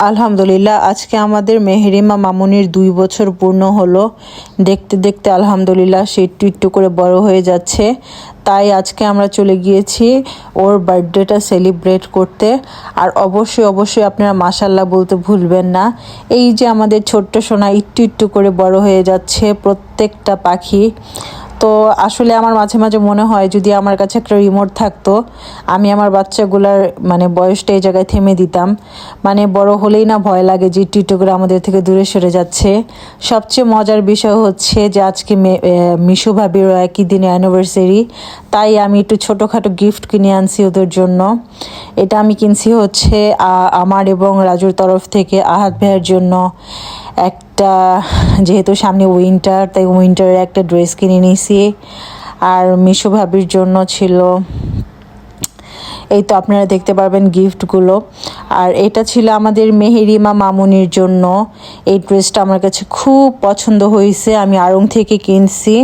আলহামদুলিল্লাহ, আজকে আমাদের মেহেরিমা মামুনির 2 বছর পূর্ণ হলো। দেখতে দেখতে আলহামদুলিল্লাহ সে একটু একটু করে বড় হয়ে যাচ্ছে। তাই আজকে আমরা চলে গিয়েছি ওর বার্থডেটা সেলিব্রেট করতে। আর অবশ্যই অবশ্যই আপনারা মাশাল্লাহ বলতে ভুলবেন না। এই যে আমাদের ছোট্ট সোনা একটু একটু করে বড় হয়ে যাচ্ছে, প্রত্যেকটা পাখি। তো আসলে আমার মাঝে মাঝে মনে হয় যদি আমার কাছে একটা রিমোট থাকতো, আমি আমার বাচ্চাগুলার বয়সটা এই জায়গায় থেমে দিতাম। বড় হলেই না ভয় লাগে যে একটু করে আমাদের থেকে দূরে সরে যাচ্ছে। সবচেয়ে মজার বিষয় হচ্ছে যে আজকে মিশু ভাবিরও একই দিনে অ্যানিভার্সারি। তাই আমি একটু ছোটোখাটো গিফট কিনে আনছি ওদের জন্য। এটা আমি কিনছি হচ্ছে আমার এবং রাজুর তরফ থেকে আহাদ ভাইয়ের জন্য একটা, যেহেতু সামনে উইন্টার তাই উইন্টারের একটা ড্রেস কিনে নিয়েছি। আর মিশু ভাবির জন্য ছিল, এই তো আপনারা দেখতে পারবেন গিফটগুলো। আর এটা ছিল আমাদের মেহেরিমা মামুনির জন্য। এই ড্রেসটা আমার কাছে খুব পছন্দ হয়েছে, আমি আড়ং থেকে কিনছি।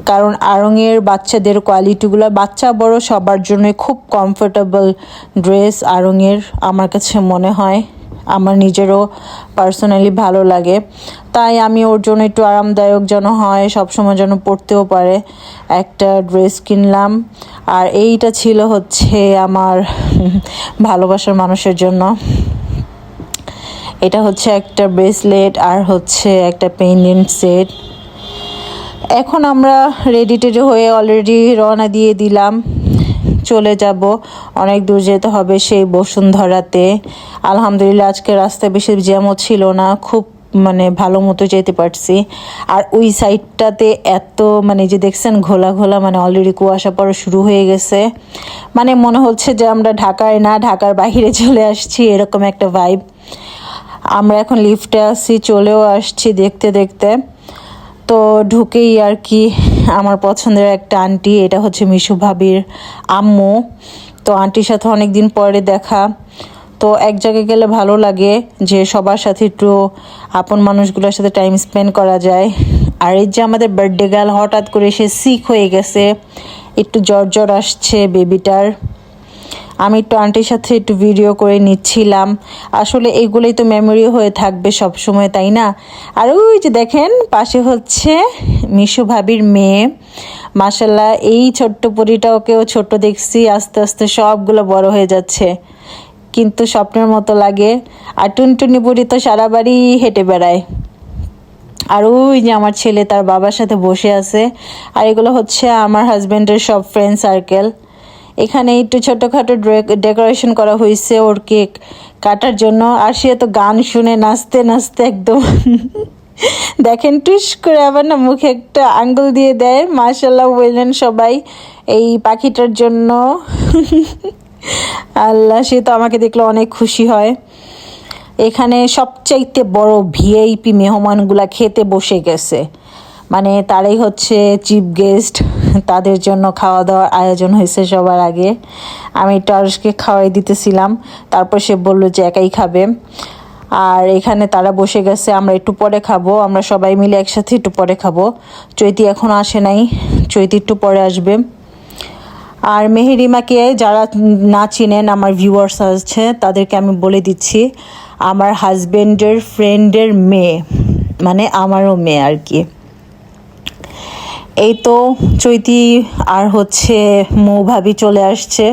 কারণ আড়ংয়ের বাচ্চাদের কোয়ালিটিগুলো বাচ্চা বড় সবার জন্য খুব কমফোর্টেবল ড্রেস আড়ংয়ের আমার কাছে মনে হয়। আমার নিজেরও পার্সোনালি ভালো লাগে, তাই আমি ওর জন্য একটু আরামদায়ক যেন হয়, সবসময় যেন পরতেও পারে একটা ড্রেস কিনলাম। আর এইটা ছিল হচ্ছে আমার ভালোবাসার মানুষের জন্য। এটা হচ্ছে একটা ব্রেসলেট আর হচ্ছে একটা পেন্ডেন্ট সেট। এখন আমরা রেডি টেডি হয়ে অলরেডি রওনা দিয়ে দিলাম, চলে যাব। অনেক দূর যেতে হবে সেই বসুন্ধরাতে। আলহামদুলিল্লাহ আজকে রাস্তায় বেশি জ্যামও ছিল না, খুব ভালো মতো যেতে পারছি। আর ওই সাইডটাতে এত যে দেখছেন ঘোলা ঘোলা, অলরেডি কুয়াশা পড়া শুরু হয়ে গেছে। মনে হচ্ছে যে আমরা ঢাকায় না, ঢাকার বাইরে চলে আসছি, এরকম একটা ভাইব। আমরা এখন লিফটে আসছি, চলেও আসছি দেখতে দেখতে। তো ঢুকেই আর কি আমার পছন্দের একটা আন্টি, এটা হচ্ছে মিশু ভাবির আম্মু। তো আন্টির সাথে অনেক দিন পরে দেখা। তো এক জায়গায় গেলে ভালো লাগে যে সবার সাথে একটু আপন মানুষগুলোর সাথে টাইম স্পেন্ড করা যায়। আর এই যে আমাদের বার্থডে গার্ল হঠাৎ করে সে সিক হয়ে গেছে, একটু জ্বর জ্বর আসছে বেবিটার। আমি একটু আন্টির সাথে একটু ভিডিও করে নিচ্ছিলাম। আসলে এইগুলোই তো মেমোরি হয়ে থাকবে সব সময়, তাই না? আর ওই যে দেখেন পাশে হচ্ছে মিশু ভাবির মেয়ে। মাশাল্লাহ এই ছোট্ট পরিটাকেও ছোট দেখছি, আস্তে আস্তে সবগুলো বড় হয়ে যাচ্ছে, কিন্তু স্বপ্নের মতো লাগে। আর টুনটুনি বুড়ি তো সারা বাড়ি হেঁটে বেড়ায়। আর ওই যে আমার ছেলে তার বাবার সাথে বসে আছে। আর এগুলো হচ্ছে আমার হাজব্যান্ডের সব ফ্রেন্ড সার্কেল। এখানে একটু ছোটোখাটো ডেকোরেশন করা হয়েছে ওর কেক কাটার জন্য। আর সে তো গান শুনে নাচতে নাচতে একদম দেখেন টুস করে আবার না মুখে একটা আঙ্গুল দিয়ে দেয়। মাশাল্লাহ বললেন সবাই এই পাখিটার জন্য। আল্লাহ, সে তো আমাকে দেখলে অনেক খুশি হয়। এখানে সবচাইতে বড় ভিআইপি মেহমানগুলা খেতে বসে গেছে, তারাই হচ্ছে চিফ গেস্ট। তাদের জন্য খাওয়া দাওয়ার আয়োজন হয়েছে সবার আগে। আমি একটু আরশকে খাওয়াই দিতেছিলাম, তারপর সে বললো যে একাই খাবে। আর এখানে তারা বসে গেছে, আমরা একটু পরে খাবো, আমরা সবাই মিলে একসাথে একটু পরে খাবো। চৈতি এখনও আসে নাই, চৈতি একটু পরে আসবে। আর মেহেরিমাকে যারা না চিনেন, আমার ভিউয়ার্স আছে তাদেরকে আমি বলে দিচ্ছি, আমার হাজব্যান্ডের ফ্রেন্ডের মেয়ে, আমারও মেয়ে আর কি। এই তো চৈতি আর হচ্ছে মৌ ভাবি চলে আসছে,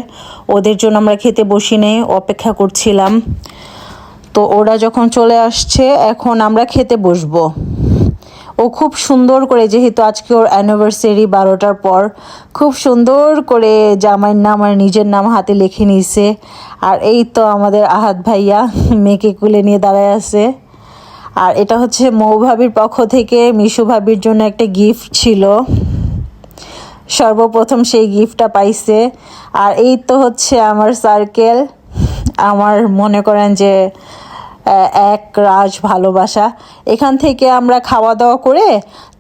ওদের জন্য আমরা খেতে বসি নেই, অপেক্ষা করছিলাম। তো ওরা যখন চলে আসছে এখন আমরা খেতে বসবো। ও খুব সুন্দর করে, যেহেতু আজকে ওর অ্যানিভার্সারি 12টার পর, খুব সুন্দর করে জামাইয়ের নাম আর নিজের নাম হাতে লিখে নিয়েছে। আর এই তো আমাদের আহাদ ভাইয়া মেয়েকে কুলে নিয়ে দাঁড়ায় আছে। আর এটা হচ্ছে মৌ ভাবির পক্ষ থেকে মিশু ভাবির জন্য একটা গিফট ছিল, সর্বপ্রথম সেই গিফটটা পাইছে। আর এই তো হচ্ছে আমার সার্কেল, আমার মনে করেন যে এক রাজ ভালোবাসা। এখান থেকে আমরা খাওয়া দাওয়া করে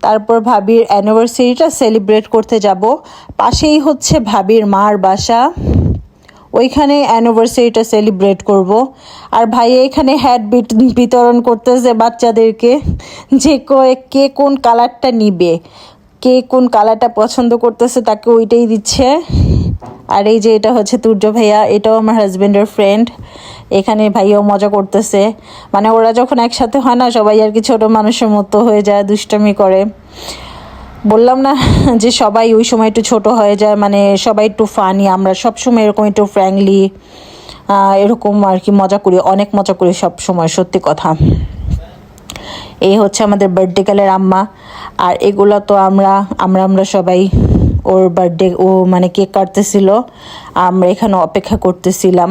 তারপর ভাবির অ্যানিভার্সারিটা সেলিব্রেট করতে যাব। পাশেই হচ্ছে ভাবির মার বাসা, ওইখানে অ্যানিভার্সারিটা সেলিব্রেট করব। আর ভাই এখানে হ্যাট বিতরণ করতেছে বাচ্চাদেরকে, যে কে কোন কালারটা নিবে, কে কোন কালারটা পছন্দ করতেছে তাকে ওইটাই দিচ্ছে। আর এই যে এটা হচ্ছে তুর্য ভাইয়া, এটাও আমার হাজবেন্ডের ফ্রেন্ড। এখানে ভাইয়াও মজা করতেছে, মানে ওরা যখন একসাথে হয় না সবাই আর কি ছোট মানুষের মতো হয়ে যায়, দুষ্টামি করে। বললাম না যে সবাই ওই সময় একটু ছোট হয়ে যায়, মানে সবাই একটু ফানি, আমরা সবসময় এরকম একটু ফ্র্যাঙ্কলি এরকম আর কি মজা করি, অনেক মজা করি সব সময়, সত্যি কথা। এই হচ্ছে আমাদের বার্থডে কালের আম্মা। আর এগুলো তো আমরা আমরা আমরা সবাই ওর বার্থডে, ও মানে কেক কাটতেছিল, আমরা এখানে অপেক্ষা করতেছিলাম।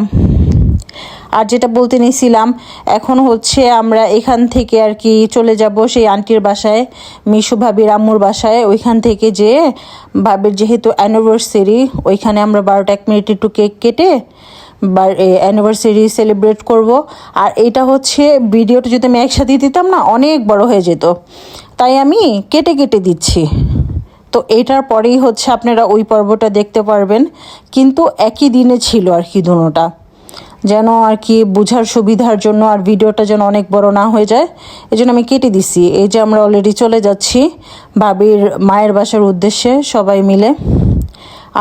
আর যেটা বলতে নিয়েছিলাম, এখন হচ্ছে আমরা এখান থেকে আর কি চলে যাব সেই আন্টির বাসায়, মিশু ভাবির আম্মুর বাসায়। ওইখান থেকে যে ভাবির যেহেতু অ্যানিভার্সারি, ওইখানে আমরা 12:01 একটু কেক কেটে অ্যানিভার্সারি সেলিব্রেট করব। আর এটা হচ্ছে ভিডিওটা যদি আমি একসাথে দিতাম না অনেক বড় হয়ে যেত, তাই আমি কেটে কেটে দিচ্ছি। তো এটার পরেই হচ্ছে আপনারা ওই পর্বটা দেখতে পারবেন, কিন্তু একই দিনে ছিল আর কি দুটোটা, যেন আর কি বোঝার সুবিধার জন্য, আর ভিডিওটা যেন অনেক বড় না হয়ে যায়, এই জন্য আমি কেটে দিছি। এই যে আমরা অলরেডি চলে যাচ্ছি ভাবির মায়ের বাসার উদ্দেশ্যে সবাই মিলে।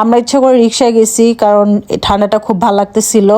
আমরা ইচ্ছা করে রিক্সায় গেছি, কারণ ঠান্ডাটা খুব ভালো লাগতেছিল।